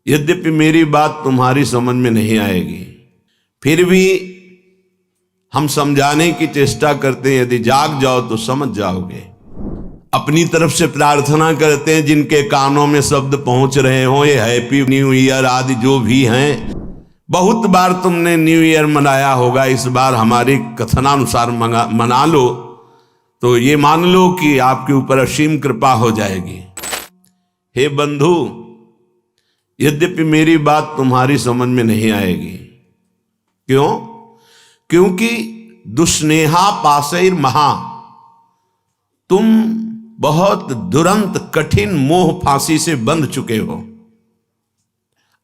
यद्यपि मेरी बात तुम्हारी समझ में नहीं आएगी, फिर भी हम समझाने की चेष्टा करते हैं। यदि जाग जाओ तो समझ जाओगे। अपनी तरफ से प्रार्थना करते हैं जिनके कानों में शब्द पहुंच रहे हो, ये हैप्पी न्यू ईयर आदि जो भी हैं। बहुत बार तुमने न्यू ईयर मनाया होगा, इस बार हमारी कथनानुसार मना लो तो ये मान लो कि आपके ऊपर असीम कृपा हो जाएगी। हे बंधु, यद्यपि मेरी बात तुम्हारी समझ में नहीं आएगी। क्यों? क्योंकि दुस्नेहा पासैर महा, तुम बहुत दुरंत कठिन मोह फांसी से बंध चुके हो,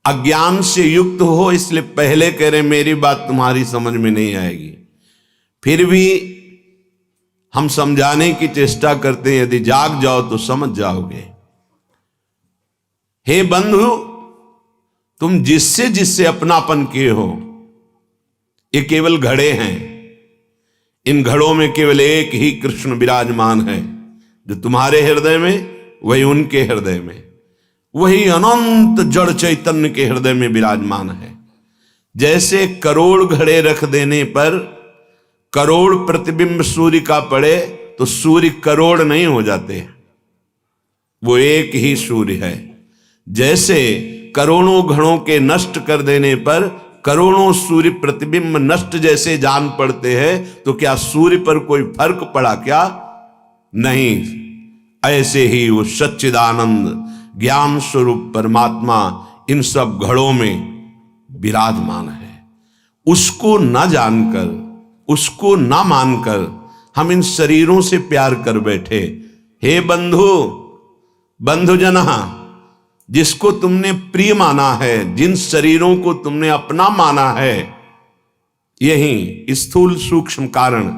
अज्ञान से युक्त हो। इसलिए पहले कह रहे मेरी बात तुम्हारी समझ में नहीं आएगी, फिर भी हम समझाने की चेष्टा करते हैं। यदि जाग जाओ तो समझ जाओगे। हे बंधु, तुम जिससे जिससे अपनापन किए हो, ये केवल घड़े हैं। इन घड़ों में केवल एक ही कृष्ण विराजमान है, जो तुम्हारे हृदय में वही उनके हृदय में, वही अनंत जड़ चैतन्य के हृदय में विराजमान है। जैसे करोड़ घड़े रख देने पर करोड़ प्रतिबिंब सूर्य का पड़े तो सूर्य करोड़ नहीं हो जाते, वो एक ही सूर्य है। जैसे करोड़ों घड़ों के नष्ट कर देने पर करोड़ों सूर्य प्रतिबिंब नष्ट जैसे जान पड़ते हैं, तो क्या सूर्य पर कोई फर्क पड़ा क्या? नहीं। ऐसे ही वो सच्चिदानंद ज्ञान स्वरूप परमात्मा इन सब घड़ों में विराजमान है। उसको न जानकर, उसको न मानकर हम इन शरीरों से प्यार कर बैठे। हे बंधु, बंधुजना, जिसको तुमने प्रिय माना है, जिन शरीरों को तुमने अपना माना है, यही स्थूल सूक्ष्म कारण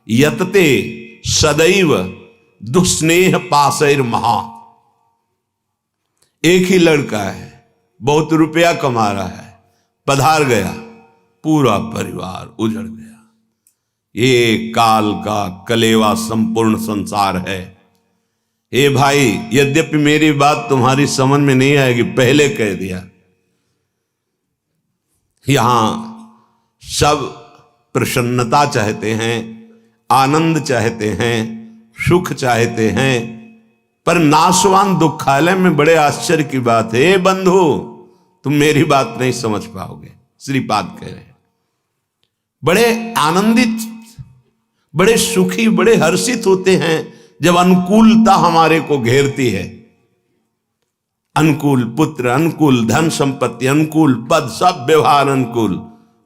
यतते सदैव दुस्नेह पासैर महा। एक ही लड़का है, बहुत रुपया कमा रहा है, पधार गया, पूरा परिवार उजड़ गया। ये काल का कलेवा संपूर्ण संसार है। हे भाई, यद्यपि मेरी बात तुम्हारी समझ में नहीं आएगी, पहले कह दिया। यहां सब प्रसन्नता चाहते हैं, आनंद चाहते हैं, सुख चाहते हैं, पर नाशवान दुखालय में बड़े आश्चर्य की बात है। बंधु, तुम मेरी बात नहीं समझ पाओगे। श्रीपाद कह रहे हैं, बड़े आनंदित, बड़े सुखी, बड़े हर्षित होते हैं जब अनुकूलता हमारे को घेरती है। अनुकूल पुत्र, अनुकूल धन संपत्ति, अनुकूल पद, सब व्यवहार अनुकूल।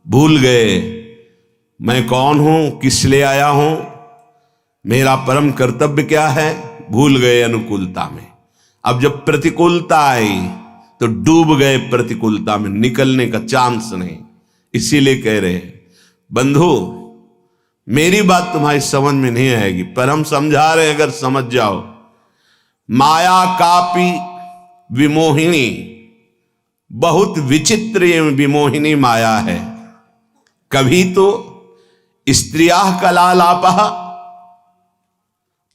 भूल गए मैं कौन हूं, किस लिए आया हूं, मेरा परम कर्तव्य क्या है। भूल गए अनुकूलता में। अब जब प्रतिकूलता आई तो डूब गए प्रतिकूलता में, निकलने का चांस नहीं। इसीलिए कह रहे हैं बंधु, मेरी बात तुम्हारी समझ में नहीं आएगी, पर हम समझा रहे हैं, अगर समझ जाओ। माया कापी विमोहिनी, बहुत विचित्र ये विमोहिनी माया है। कभी तो स्त्रिया कलालापः,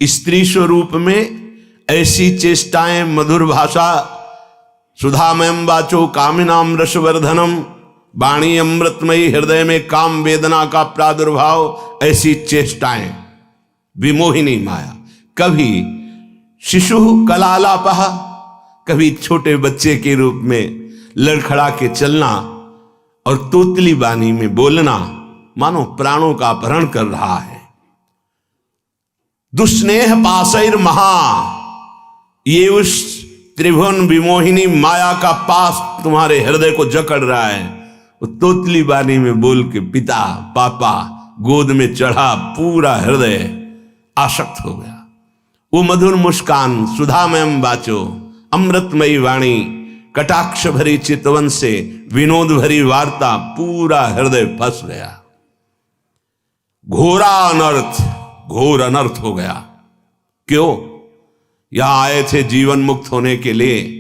स्त्री स्वरूप में ऐसी चेष्टाएं, मधुर भाषा, सुधामयम वाचो कामिनाम रसवर्धनम, वाणी अमृतमयी, हृदय में काम वेदना का प्रादुर्भाव, ऐसी चेष्टाएं विमोहिनी माया। कभी शिशु कलालापः, कभी छोटे बच्चे के रूप में लड़खड़ा के चलना और तोतली बानी में बोलना, मानो प्राणों का अपहरण कर रहा है। दुस्नेह पासैर महा, ये उस त्रिभुवन विमोहिनी माया का पास तुम्हारे हृदय को जकड़ रहा है। वो तोतली बानी में बोल के पिता पापा गोद में चढ़ा, पूरा हृदय आसक्त हो गया। वो मधुर मुस्कान, सुधामयम वाचो, अमृतमयी वाणी, कटाक्ष भरी चितवन से विनोद भरी वार्ता, पूरा हृदय फंस गया। घोरा अनर्थ, घोर अनर्थ हो गया। क्यों? यहां आए थे जीवन मुक्त होने के लिए,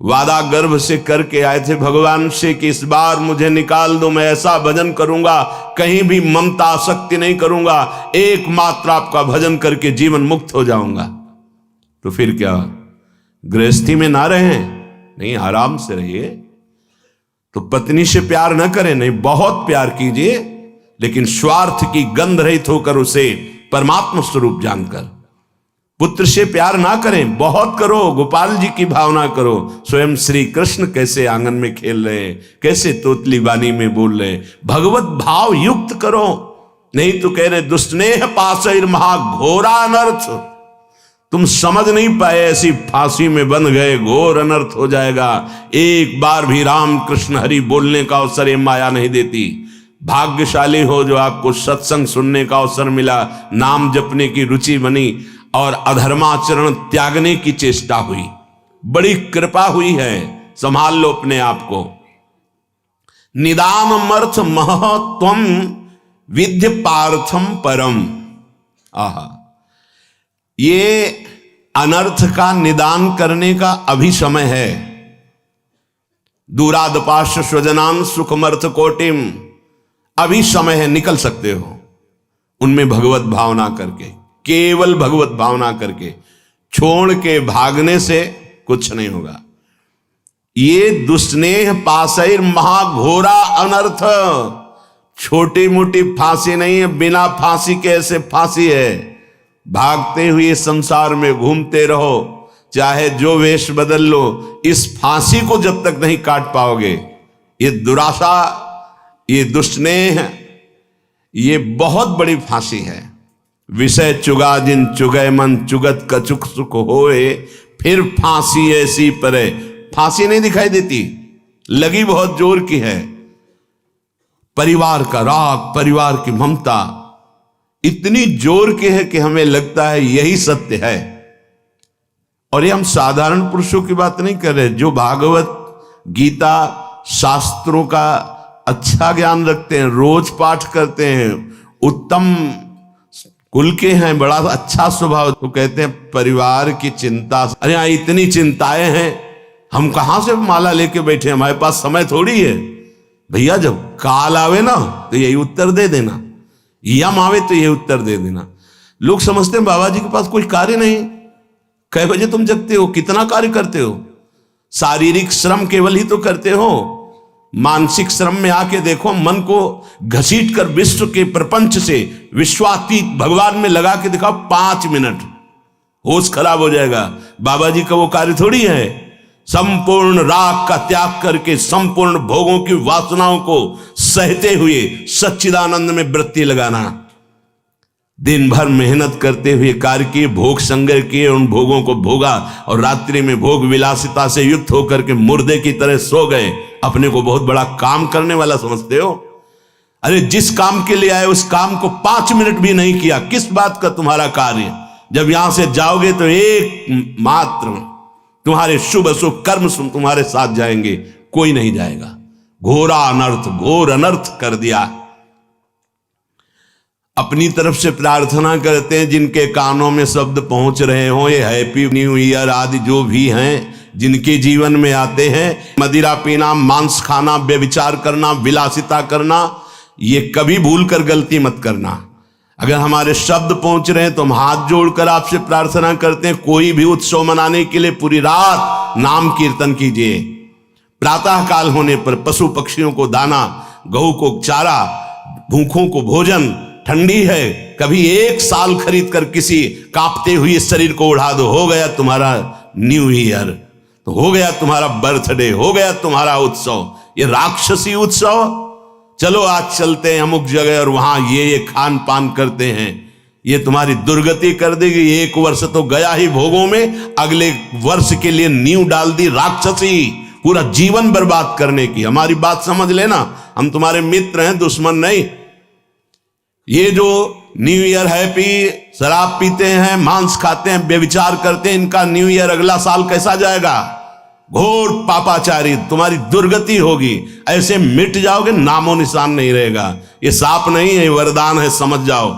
वादा गर्भ से करके आए थे भगवान से कि इस बार मुझे निकाल दो, मैं ऐसा भजन करूंगा, कहीं भी ममता आसक्ति नहीं करूंगा, एकमात्र आपका भजन करके जीवन मुक्त हो जाऊंगा। तो फिर क्या, गृहस्थी में ना रहें, नहीं, आराम से रहिए। तो पत्नी से प्यार न करें, नहीं, बहुत प्यार कीजिए, लेकिन स्वार्थ की गंध रहित होकर उसे परमात्मा स्वरूप जानकर। पुत्र से प्यार ना करें, बहुत करो, गोपाल जी की भावना करो। स्वयं श्री कृष्ण कैसे आंगन में खेल रहे हैं, कैसे तोतली वाणी में बोल रहे हैं, भगवत भाव युक्त करो। नहीं तो कह रहे दुष्स्नेह पाशैर महाघोरा अनर्थ। तुम समझ नहीं पाए, ऐसी फांसी में बंध गए, घोर अनर्थ हो जाएगा। एक बार भी राम कृष्ण हरि बोलने का अवसर ये माया नहीं देती। भाग्यशाली हो जो आपको सत्संग सुनने का अवसर मिला, नाम जपने की रुचि बनी और अधर्माचरण त्यागने की चेष्टा हुई। बड़ी कृपा हुई है, संभाल लो अपने आप को। निदानमर्थ महत्वम विद्य पार्थम परम। आहा, ये अनर्थ का निदान करने का अभी समय है। दूरादपाश स्वजनान सुखमर्थ कोटिम, अभी समय है, निकल सकते हो उनमें भगवत भावना करके, केवल भगवत भावना करके। छोड़ के भागने से कुछ नहीं होगा। ये दुस्नेह पाशैर महाघोरा अनर्थ छोटी मोटी फांसी नहीं है, बिना फांसी के ऐसे फांसी है। भागते हुए संसार में घूमते रहो, चाहे जो वेश बदल लो, इस फांसी को जब तक नहीं काट पाओगे, ये दुराशा, ये दुस्नेह, ये बहुत बड़ी फांसी है। विषय चुगा जिन चुगय मन, चुगत कछुक सुख होए, फिर फांसी ऐसी परे। फांसी नहीं दिखाई देती, लगी बहुत जोर की है। परिवार का राग, परिवार की ममता इतनी जोर की है कि हमें लगता है यही सत्य है। और ये हम साधारण पुरुषों की बात नहीं कर रहे, जो भागवत गीता शास्त्रों का अच्छा ज्ञान रखते हैं, रोज पाठ करते हैं, उत्तम कुल के हैं, बड़ा अच्छा स्वभाव, तो कहते हैं परिवार की चिंता। अरे यहाँ इतनी चिंताएं हैं, हम कहां से माला लेके बैठे, हमारे पास समय थोड़ी है। भैया जब काल आवे ना तो यही उत्तर दे देना, यम आवे तो यही उत्तर दे देना। लोग समझते हैं बाबा जी के पास कोई कार्य नहीं। कै बजे तुम जगते हो, कितना कार्य करते हो? शारीरिक श्रम केवल ही तो करते हो, मानसिक श्रम में आके देखो, मन को घसीट कर विश्व के प्रपंच से विश्वातीत भगवान में लगा के दिखाओ 5 मिनट, होश खराब हो जाएगा। बाबा जी का वो कार्य थोड़ी है। संपूर्ण राग का त्याग करके संपूर्ण भोगों की वासनाओं को सहते हुए सच्चिदानंद में वृत्ति लगाना, दिन भर मेहनत करते हुए कार्य किए, भोग संग्रह किए, उन भोगों को भोगा और रात्रि में भोग विलासिता से युक्त होकर के मुर्दे की तरह सो गए। अपने को बहुत बड़ा काम करने वाला समझते हो? अरे जिस काम के लिए आए उस काम को 5 मिनट भी नहीं किया, किस बात का तुम्हारा कार्य? जब यहां से जाओगे तो एक मात्र तुम्हारे शुभ अशुभ कर्म तुम्हारे साथ जाएंगे, कोई नहीं जाएगा। घोरा अनर्थ, घोर अनर्थ कर दिया। अपनी तरफ से प्रार्थना करते हैं, जिनके कानों में शब्द पहुंच रहे हो, ये हैप्पी न्यू ईयर आदि जो भी हैं, जिनके जीवन में आते हैं, मदिरा पीना, मांस खाना, व्यभिचार करना, विलासिता करना, ये कभी भूल कर गलती मत करना। अगर हमारे शब्द पहुंच रहे हैं तो हम हाथ जोड़कर आपसे प्रार्थना करते हैं, कोई भी उत्सव मनाने के लिए पूरी रात नाम कीर्तन कीजिए। प्रातः काल होने पर पशु पक्षियों को दाना, गऊ को चारा, भूखों को भोजन, ठंडी है कभी 1 साल खरीद कर किसी कांपते हुए शरीर को उड़ा दो, हो गया तुम्हारा न्यू ईयर, तो हो गया तुम्हारा बर्थडे, हो गया तुम्हारा उत्सव। ये राक्षसी उत्सव, चलो आज चलते हैं अमुक जगह और वहां ये खान पान करते हैं, ये तुम्हारी दुर्गति कर देगी। 1 वर्ष तो गया ही भोगों में, अगले वर्ष के लिए नींव डाल दी राक्षसी, पूरा जीवन बर्बाद करने की। हमारी बात समझ लेना, हम तुम्हारे मित्र हैं, दुश्मन नहीं। ये जो न्यू ईयर हैप्पी, शराब पीते हैं, मांस खाते हैं, व्यभिचार करते हैं, इनका न्यू ईयर अगला साल कैसा जाएगा? घोर पापाचारी, तुम्हारी दुर्गति होगी। ऐसे मिट जाओगे, नामो निशान नहीं रहेगा। ये साप नहीं है, वरदान है, समझ जाओ।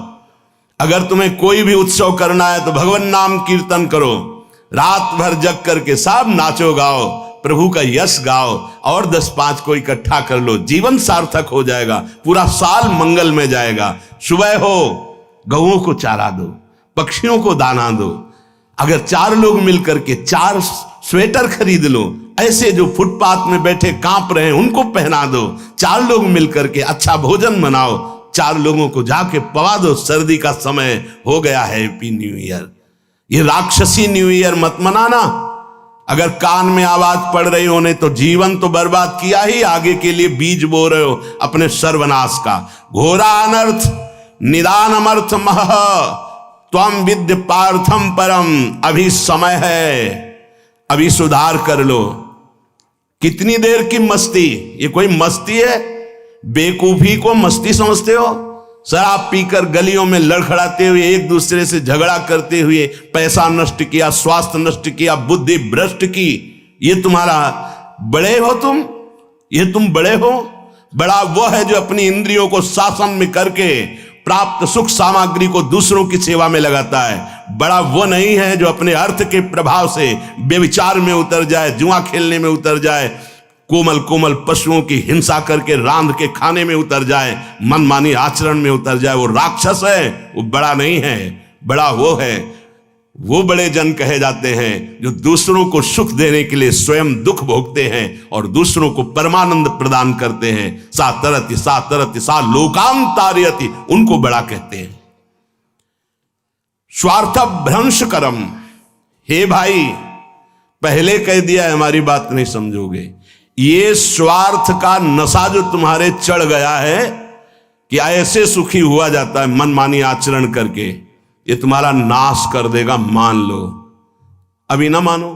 अगर तुम्हें कोई भी उत्सव करना है तो भगवान नाम कीर्तन करो, रात भर जग करके सब नाचो गाओ, प्रभु का यश गाओ, और 10-5 को इकट्ठा कर लो, जीवन सार्थक हो जाएगा, पूरा साल मंगल में जाएगा। सुबह हो गऊओं को चारा दो, पक्षियों को दाना दो। अगर 4 लोग मिलकर के 4 स्वेटर खरीद लो, ऐसे जो फुटपाथ में बैठे कांप रहे हैं उनको पहना दो। 4 लोग मिलकर के अच्छा भोजन बनाओ, 4 लोगों को जाके पवा दो। सर्दी का समय हो गया है, हैप्पी न्यू ईयर। ये राक्षसी न्यू ईयर मत मनाना। अगर कान में आवाज पड़ रही होने तो जीवन तो बर्बाद किया ही, आगे के लिए बीज बो रहे हो अपने सर्वनाश का। घोरा अनर्थ निदान अमर्थ मह त्वम विद्य पार्थम परम। अभी समय है, अभी सुधार कर लो। कितनी देर की मस्ती, ये कोई मस्ती है? बेकूफी को मस्ती समझते हो? शराब पीकर गलियों में लड़खड़ाते हुए, एक दूसरे से झगड़ा करते हुए पैसा नष्ट किया, स्वास्थ्य नष्ट किया, बुद्धि भ्रष्ट की। ये तुम्हारा बड़े हो तुम? ये तुम बड़े हो? बड़ा वो है जो अपनी इंद्रियों को शासन में करके प्राप्त सुख सामग्री को दूसरों की सेवा में लगाता है। बड़ा वो नहीं है जो अपने अर्थ के प्रभाव से व्यभिचार में उतर जाए, जुआ खेलने में उतर जाए, कोमल कोमल पशुओं की हिंसा करके रांध के खाने में उतर जाए, मनमानी आचरण में उतर जाए। वो राक्षस है, वो बड़ा नहीं है। बड़ा वो है, वो बड़े जन कहे जाते हैं जो दूसरों को सुख देने के लिए स्वयं दुख भोगते हैं और दूसरों को परमानंद प्रदान करते हैं। सा तरति सा लोकाम तारयति, उनको बड़ा कहते हैं। स्वार्थ भ्रंश करम। हे भाई, पहले कह दिया है, हमारी बात नहीं समझोगे। ये स्वार्थ का नशा जो तुम्हारे चढ़ गया है कि ऐसे सुखी हुआ जाता है मनमानी आचरण करके, ये तुम्हारा नाश कर देगा, मान लो। अभी ना मानो।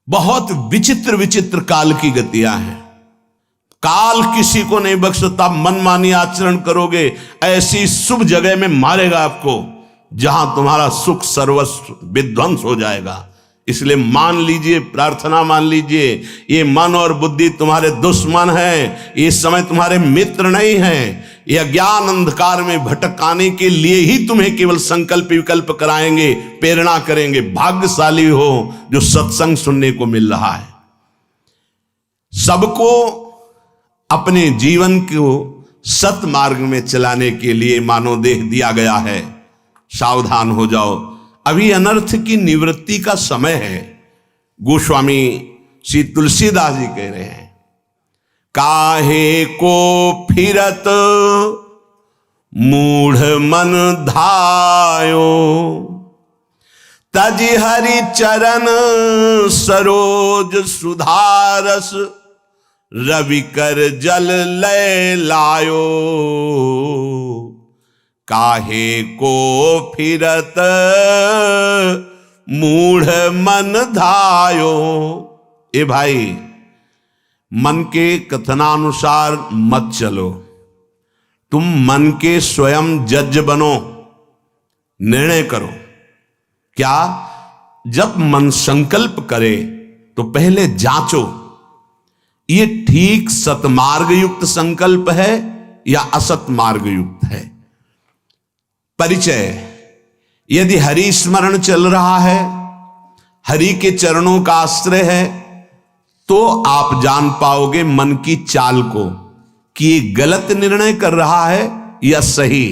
बहुत विचित्र विचित्र काल की गतियां हैं। काल किसी को नहीं बख्शता। मनमानी आचरण करोगे, ऐसी शुभ जगह में मारेगा आपको जहां तुम्हारा सुख सर्वस्व विध्वंस हो जाएगा। इसलिए मान लीजिए, प्रार्थना मान लीजिए, ये मन और बुद्धि तुम्हारे दुश्मन है, ये समय तुम्हारे मित्र नहीं है। ये अज्ञान अंधकार में भटकाने के लिए ही तुम्हें केवल संकल्प विकल्प कराएंगे, प्रेरणा करेंगे। भाग्यशाली हो जो सत्संग सुनने को मिल रहा है। सबको अपने जीवन को सत मार्ग में चलाने के लिए मानव देह दिया गया है। सावधान हो जाओ, अभी अनर्थ की निवृत्ति का समय है। गोस्वामी श्री तुलसीदास जी कह रहे हैं, काहे को फिरत मूढ़ मन धायो, तज हरि चरण सरोज सुधारस, रवि कर जल लय लायो। काहे को फिरत मूढ़ मन धायो। ए भाई, मन के कथनानुसार मत चलो। तुम मन के स्वयं जज बनो, निर्णय करो। क्या? जब मन संकल्प करे तो पहले जांचो, ये ठीक सतमार्ग युक्त संकल्प है या असत मार्ग युक्त है। परिचय, यदि हरि स्मरण चल रहा है, हरि के चरणों का आश्रय है, तो आप जान पाओगे मन की चाल को कि ये गलत निर्णय कर रहा है या सही।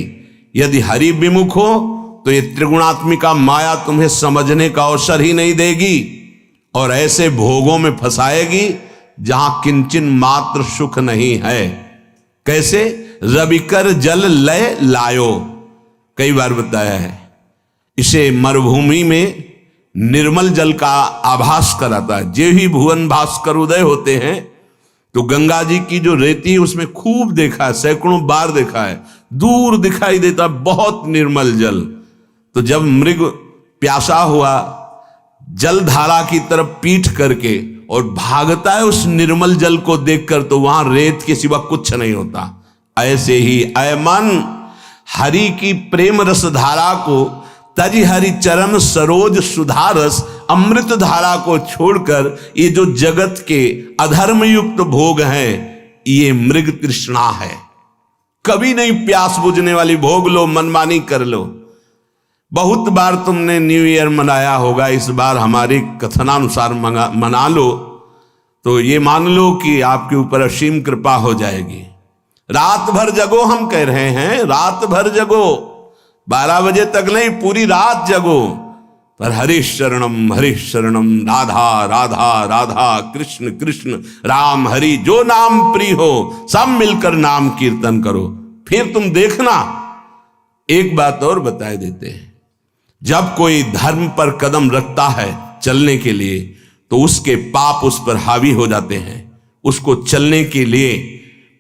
यदि हरि विमुख हो तो ये त्रिगुणात्मिका माया तुम्हें समझने का अवसर ही नहीं देगी और ऐसे भोगों में फंसाएगी जहां किंचन मात्र सुख नहीं है। कैसे? रविकर जल लय लायो, कई बार बताया है। इसे मरुभूमि में निर्मल जल का आभास कराता है। जे ही भुवन भास्कर उदय होते हैं तो गंगा जी की जो रेती है उसमें खूब देखा है, सैकड़ों बार देखा है, दूर दिखाई देता बहुत निर्मल जल। तो जब मृग प्यासा हुआ जलधारा की तरफ पीठ करके और भागता है उस निर्मल जल को देखकर, तो वहां रेत के सिवा कुछ नहीं होता। ऐसे ही अय मन, हरि की प्रेम रस धारा को, तज हरि चरण सरोज सुधारस, अमृत धारा को छोड़कर ये जो जगत के अधर्म युक्त भोग हैं, ये मृग तृष्णा है। कभी नहीं प्यास बुझने वाली भोग लो, मनमानी कर लो। बहुत बार तुमने न्यू ईयर मनाया होगा, इस बार हमारी कथनानुसार मना लो तो ये मान लो कि आपके ऊपर असीम कृपा हो जाएगी। रात भर जगो, हम कह रहे हैं रात भर जगो, 12 बजे तक नहीं, पूरी रात जगो, पर हरे शरणम राधा राधा राधा कृष्ण कृष्ण राम हरि, जो नाम प्रिय हो सब मिलकर नाम कीर्तन करो। फिर तुम देखना। एक बात और बताए देते हैं, जब कोई धर्म पर कदम रखता है चलने के लिए तो उसके पाप उस पर हावी हो जाते हैं, उसको चलने के लिए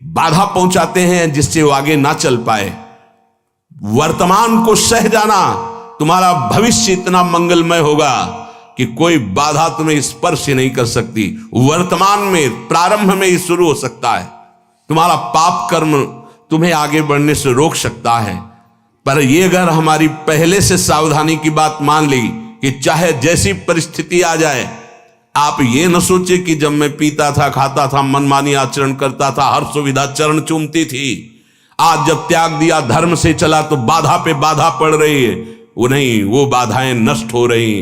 बाधा पहुंचाते हैं जिससे वो आगे ना चल पाए। वर्तमान को सह जाना, तुम्हारा भविष्य इतना मंगलमय होगा कि कोई बाधा तुम्हें स्पर्श नहीं कर सकती। वर्तमान में प्रारंभ में ही शुरू हो सकता है। तुम्हारा पाप कर्म तुम्हें आगे बढ़ने से रोक सकता है। पर यह अगर हमारी पहले से सावधानी की बात मान ली कि चाहे जैसी परिस्थिति आ जाए, आप ये न सोचे कि जब मैं पीता था, खाता था, मनमानी आचरण करता था, हर सुविधा चरण चूमती थी, आज जब त्याग दिया, धर्म से चला तो बाधा पे बाधा पड़ रही है। वो नहीं, वो बाधाएं नष्ट हो रही।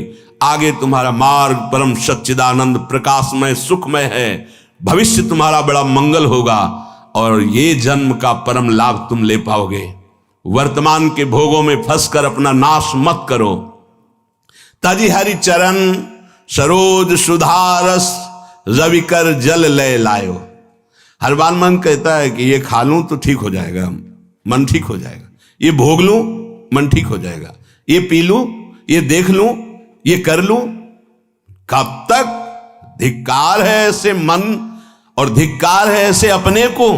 आगे तुम्हारा मार्ग परम सच्चिदानंद प्रकाशमय सुखमय है। भविष्य तुम्हारा बड़ा मंगल होगा और ये जन्म का परम लाभ तुम ले पाओगे। वर्तमान के भोगों में फंसकर अपना नाश मत करो। तजी हरि चरण सरोज सुधारस रविकर जल ले लायो। हर बार मन कहता है कि ये खा लूं तो ठीक हो जाएगा, मन ठीक हो जाएगा, ये भोग लूं मन ठीक हो जाएगा, ये पी लूं, ये देख लूं, ये कर लूं। कब तक? धिक्कार है ऐसे मन और धिक्कार है ऐसे अपने को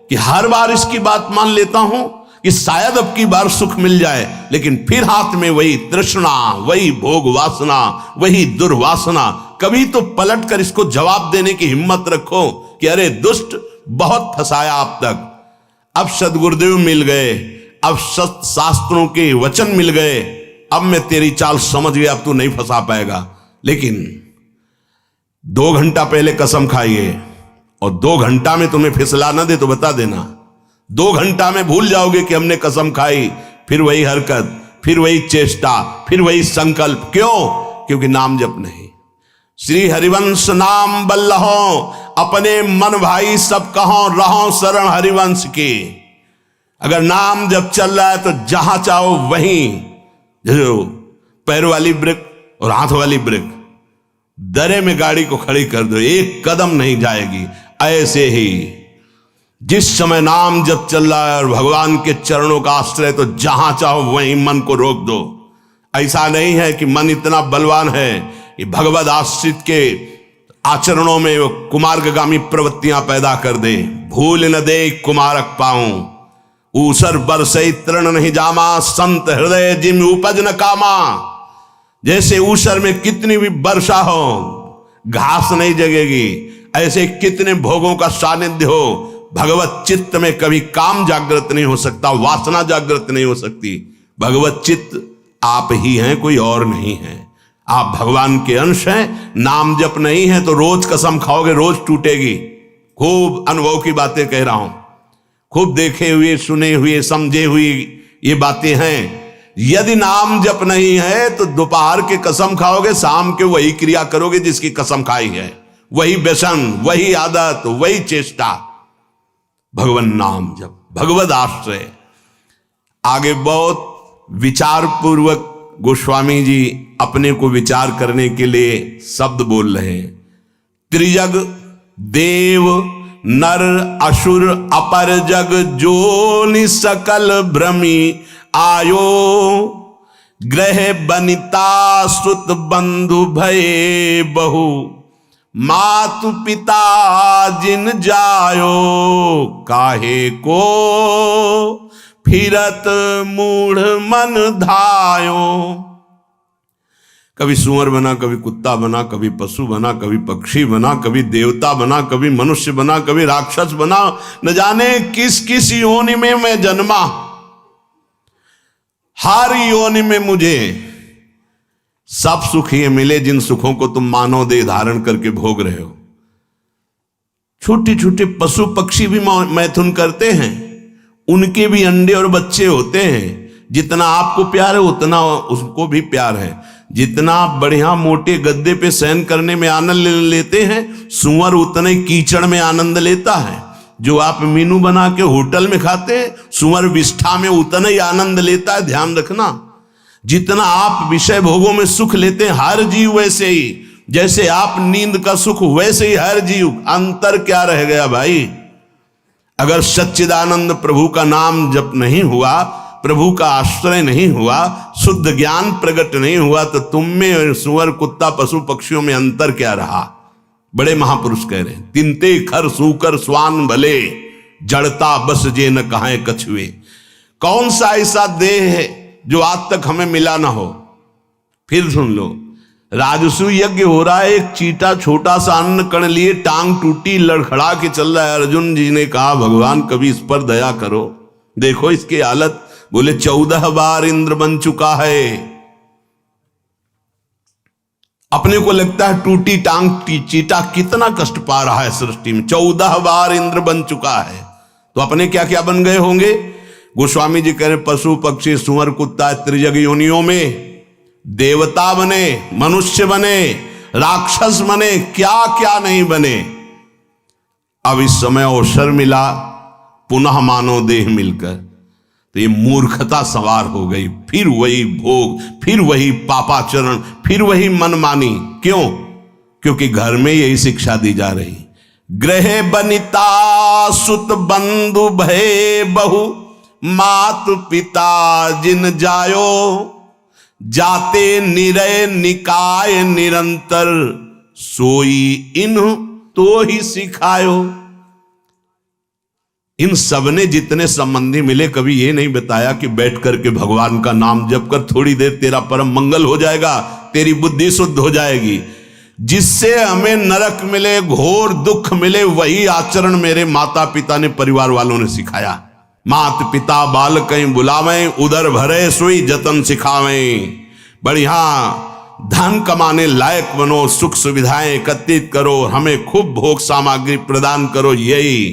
कि हर बार इसकी बात मान लेता हूं कि शायद अब की बार सुख मिल जाए, लेकिन फिर हाथ में वही तृष्णा, वही भोग वासना, वही दुर्वासना। कभी तो पलट कर इसको जवाब देने की हिम्मत रखो कि अरे दुष्ट, बहुत फंसाया अब तक, अब सदगुरुदेव मिल गए, अब सत शास्त्रों के वचन मिल गए, अब मैं तेरी चाल समझ गया, अब तू नहीं फंसा पाएगा। लेकिन 2 घंटा पहले कसम खाइए और 2 घंटा में तुम्हें फिसला ना दे तो बता देना। 2 घंटा में भूल जाओगे कि हमने कसम खाई, फिर वही हरकत, फिर वही चेष्टा, फिर वही संकल्प। क्यों? क्योंकि नाम जप नहीं। श्री हरिवंश नाम बल्लहो, अपने मन भाई सब कहो, रहो शरण हरिवंश की। अगर नाम जब चल रहा है तो जहां चाहो वहीं, जो पैर वाली ब्रेक और हाथ वाली ब्रेक, दरे में गाड़ी को खड़ी कर दो, एक कदम नहीं जाएगी। ऐसे ही जिस समय नाम जब चल रहा है और भगवान के चरणों का आश्रय, तो जहां चाहो वहीं मन को रोक दो। ऐसा नहीं है कि मन इतना बलवान है कि भगवद आश्रित के आचरणों में वो कुमार्गामी प्रवृत्तियां पैदा कर दे। भूल न दे कुमारक पाऊं, ऊसर बरसई तृण नहीं जामा, संत हृदय जिम उपज न कामा। जैसे ऊसर में कितनी भी वर्षा हो घास नहीं जगेगी, ऐसे कितने भोगों का सानिध्य हो, भगवत चित्त में कभी काम जागृत नहीं हो सकता, वासना जागृत नहीं हो सकती। भगवत चित्त आप ही हैं, कोई और नहीं है। आप भगवान के अंश हैं। नाम जप नहीं है तो रोज कसम खाओगे, रोज टूटेगी। खूब अनुभव की बातें कह रहा हूं, खूब देखे हुए, सुने हुए, समझे हुए ये बातें हैं। यदि नाम जप नहीं है तो दोपहर के कसम खाओगे, शाम के वही क्रिया करोगे जिसकी कसम खाई है, वही व्यसन, वही आदत, वही चेष्टा। भगवान नाम जप, भगवद आश्रय। आगे बहुत विचार पूर्वक गोस्वामी जी अपने को विचार करने के लिए शब्द बोल रहे हैं। त्रिजग देव नर असुर अपर जग जोनि सकल भ्रमी आयो, ग्रह बनिता सुत बंधु भये बहु, मातु पिता जिन जायो, काहे को फिरत मूढ़ मन धायो। कभी सुअर बना, कभी कुत्ता बना, कभी पशु बना, कभी पक्षी बना, कभी देवता बना, कभी मनुष्य बना, कभी राक्षस बना, न जाने किस किस योनि में मैं जन्मा। हर योनि में मुझे सब सुख ये मिले जिन सुखों को तुम मानव देह धारण करके भोग रहे हो। छोटे छोटे पशु पक्षी भी मैथुन करते हैं, उनके भी अंडे और बच्चे होते हैं। जितना आपको प्यार है उतना उसको भी प्यार है। जितना बढ़िया मोटे गद्दे पे शयन करने में आनंद लेते हैं, सुअर उतने कीचड़ में आनंद लेता है। जो आप मीनू बना के होटल में खाते हैं, सुअर विष्ठा में उतना ही आनंद लेता है। ध्यान रखना, जितना आप विषय भोगों में सुख लेते हैं हर जीव वैसे ही, जैसे आप नींद का सुख वैसे ही हर जीव। अंतर क्या रह गया भाई? अगर सच्चिदानंद प्रभु का नाम जप नहीं हुआ, प्रभु का आश्रय नहीं हुआ, शुद्ध ज्ञान प्रकट नहीं हुआ, तो तुम में सुअर कुत्ता पशु पक्षियों में अंतर क्या रहा? बड़े महापुरुष कह रहे हैं, तिनते खर सूकर स्वान भले, जड़ता बस जे न कहां कछुए। कौन सा ऐसा देह है जो आज तक हमें मिला ना हो? फिर सुन लो, राजसु यज्ञ हो रहा है, एक चीटा छोटा सा अन्न कण लिए टांग टूटी लड़खड़ा के चल रहा है। अर्जुन जी ने कहा भगवान कभी इस पर दया करो, देखो इसकी हालत। बोले 14 बार इंद्र बन चुका है। अपने को लगता है टूटी टांग चीटा कितना कष्ट पा रहा है सृष्टि में, 14 बार इंद्र बन चुका है, तो अपने क्या क्या बन गए होंगे? गोस्वामी जी कह रहे पशु पक्षी सुअर कुत्ता त्रिजग योनियों में देवता बने, मनुष्य बने, राक्षस बने, क्या क्या नहीं बने। अब इस समय अवसर मिला पुनः मानव देह मिलकर, तो ये मूर्खता सवार हो गई। फिर वही भोग, फिर वही पापाचरण, फिर वही मनमानी। क्यों? क्योंकि घर में यही शिक्षा दी जा रही, गृह बनिता सुत बंधु भय बहु, मात पिता जिन जायो, जाते निरय निकाय निरंतर, सोई इन तो ही सिखायो। इन सबने जितने संबंधी मिले कभी ये नहीं बताया कि बैठ करके भगवान का नाम जप कर, थोड़ी देर तेरा परम मंगल हो जाएगा, तेरी बुद्धि शुद्ध हो जाएगी। जिससे हमें नरक मिले, घोर दुख मिले, वही आचरण मेरे माता पिता ने, परिवार वालों ने सिखाया। मात पिता बाल कहीं बुलावें, उदर भरे सोई जतन सिखावें। बढ़िया धन कमाने लायक बनो, सुख सुविधाएं एकत्रित करो, हमें खूब भोग सामग्री प्रदान करो। यही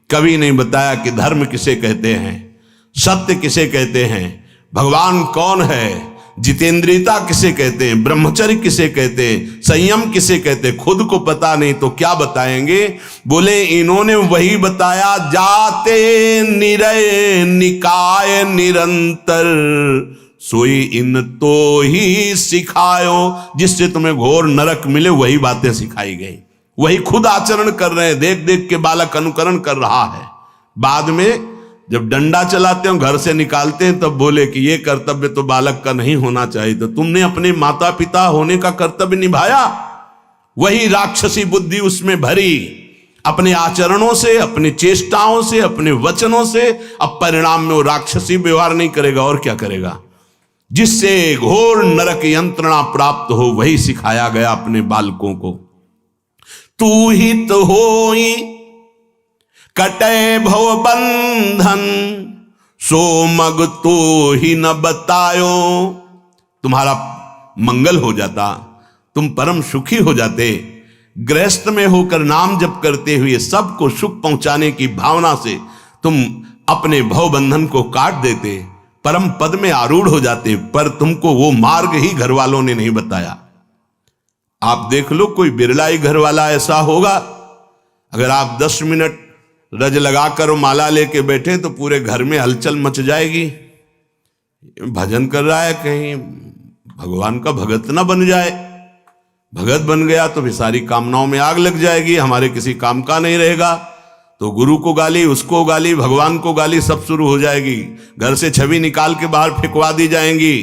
कभी नहीं बताया कि धर्म किसे कहते हैं, सत्य किसे कहते हैं, भगवान कौन है, जितेंद्रियता किसे कहते हैं, ब्रह्मचर्य किसे कहते हैं, संयम किसे कहते हैं। खुद को पता नहीं तो क्या बताएंगे? बोले इन्होंने वही बताया, जाते निरय निकाय निरंतर, सोई इन तो ही सिखायो। जिससे तुम्हें घोर नरक मिले वही बातें सिखाई गई, वही खुद आचरण कर रहे हैं। देख देख के बालक अनुकरण कर रहा है। बाद में जब डंडा चलाते हो, घर से निकालते हैं, तब बोले कि ये कर्तव्य तो बालक का नहीं होना चाहिए। तो तुमने अपने माता पिता होने का कर्तव्य निभाया, वही राक्षसी बुद्धि उसमें भरी, अपने आचरणों से, अपनी चेष्टाओं से, अपने वचनों से। अब परिणाम में वो राक्षसी व्यवहार नहीं करेगा और क्या करेगा? जिससे घोर नरक यंत्रणा प्राप्त हो, वही सिखाया गया अपने बालकों को। तू ही तो होई कटे भव बंधन, सो मग तो ही न बतायो। तुम्हारा मंगल हो जाता, तुम परम सुखी हो जाते। गृहस्थ में होकर नाम जप करते हुए सबको सुख पहुंचाने की भावना से तुम अपने भव बंधन को काट देते, परम पद में आरूढ़ हो जाते। पर तुमको वो मार्ग ही घर वालों ने नहीं बताया। आप देख लो, कोई बिरला ही घर वाला ऐसा होगा, अगर आप 10 मिनट रज लगाकर माला लेके बैठे तो पूरे घर में हलचल मच जाएगी। भजन कर रहा है, कहीं भगवान का भगत ना बन जाए। भगत बन गया तो भी सारी कामनाओं में आग लग जाएगी, हमारे किसी काम का नहीं रहेगा। तो गुरु को गाली, उसको गाली, भगवान को गाली, सब शुरू हो जाएगी। घर से छवि निकाल के बाहर फेंकवा दी जाएंगी,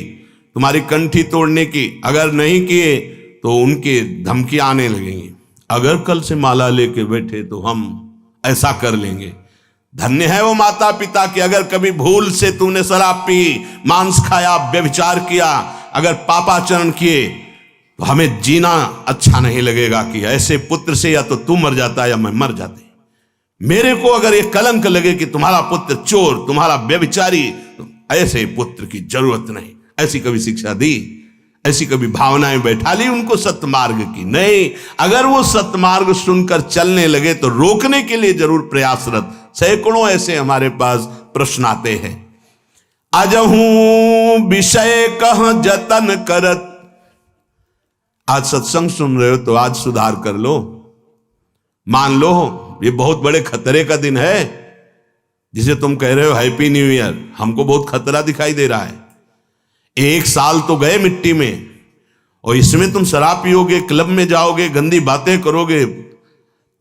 तुम्हारी कंठी तोड़ने की। अगर नहीं किए तो उनकी धमकी आने लगेंगी, अगर कल से माला लेके बैठे तो हम ऐसा कर लेंगे। धन्य है वो माता पिता कि अगर कभी भूल से तूने शराब पी, मांस खाया, व्यभिचार किया, अगर पापाचरण किए, तो हमें जीना अच्छा नहीं लगेगा कि ऐसे पुत्र से या तो तू मर जाता या मैं मर जाते। मेरे को अगर ये कलंक लगे कि तुम्हारा पुत्र चोर, तुम्हारा व्यभिचारी, तो ऐसे पुत्र की जरूरत नहीं। ऐसी कभी शिक्षा दी, ऐसी कभी भावनाएं बैठा ली उनको सत्मार्ग की? नहीं। अगर वो सत्मार्ग सुनकर चलने लगे तो रोकने के लिए जरूर प्रयासरत। सैकड़ों ऐसे हमारे पास प्रश्न आते हैं। अजहू विषय कह जतन करत। आज सत्संग सुन रहे हो तो आज सुधार कर लो। मान लो ये बहुत बड़े खतरे का दिन है, जिसे तुम कह रहे हो हैप्पी न्यू ईयर, हमको बहुत खतरा दिखाई दे रहा है। 1 साल तो गए मिट्टी में, और इसमें तुम शराब पियोगे, क्लब में जाओगे, गंदी बातें करोगे,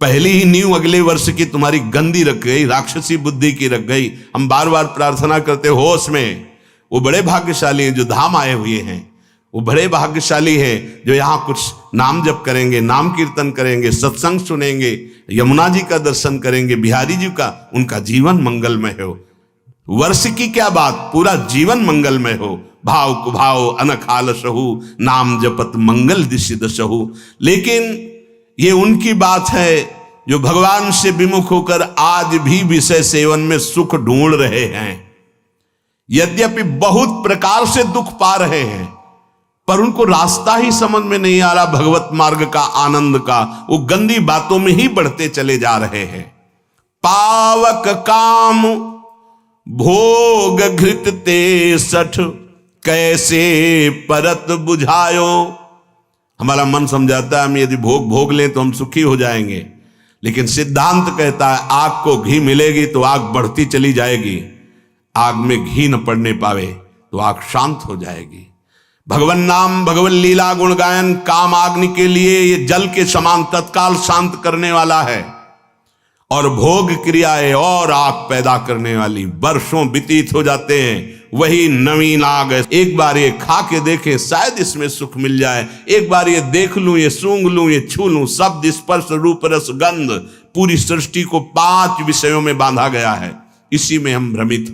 पहली ही नींव अगले वर्ष की तुम्हारी गंदी रख गई, राक्षसी बुद्धि की रख गई। हम बार बार प्रार्थना करते होश में। वो बड़े भाग्यशाली हैं जो धाम आए हुए हैं, वो बड़े भाग्यशाली हैं जो यहाँ कुछ नाम जप करेंगे, नाम कीर्तन करेंगे, सत्संग सुनेंगे, यमुना जी का दर्शन करेंगे, बिहारी जी का। उनका जीवन मंगलमय हो। वर्ष की क्या बात, पूरा जीवन मंगलमय हो। भाव कुभाव अनखाल सहु, नाम जपत मंगल दिशि दशहु। लेकिन ये उनकी बात है जो भगवान से विमुख होकर आज भी विषय सेवन में सुख ढूंढ रहे हैं। यद्यपि बहुत प्रकार से दुख पा रहे हैं, पर उनको रास्ता ही समझ में नहीं आ रहा भगवत मार्ग का, आनंद का। वो गंदी बातों में ही बढ़ते चले जा रहे हैं। पावक काम भोग घृत ते सठ, कैसे परत बुझायो। हमारा मन समझाता है हम यदि भोग लें तो हम सुखी हो जाएंगे, लेकिन सिद्धांत कहता है आग को घी मिलेगी तो आग बढ़ती चली जाएगी, आग में घी न पड़ने पावे तो आग शांत हो जाएगी। भगवन नाम, भगवन लीला, गुण गायन काम अग्नि के लिए ये जल के समान तत्काल शांत करने वाला है, और भोग क्रियाएं और आग पैदा करने वाली। वर्षों व्यतीत हो जाते हैं, वही नवीन आग है। एक बार ये खा के देखें, शायद इसमें सुख मिल जाए। एक बार ये देख लूं, ये सूंघ लूं, ये छू लूं। शब्द, स्पर्श, रूप, रस, गंध, पूरी सृष्टि को 5 विषयों में बांधा गया है। इसी में हम भ्रमित हो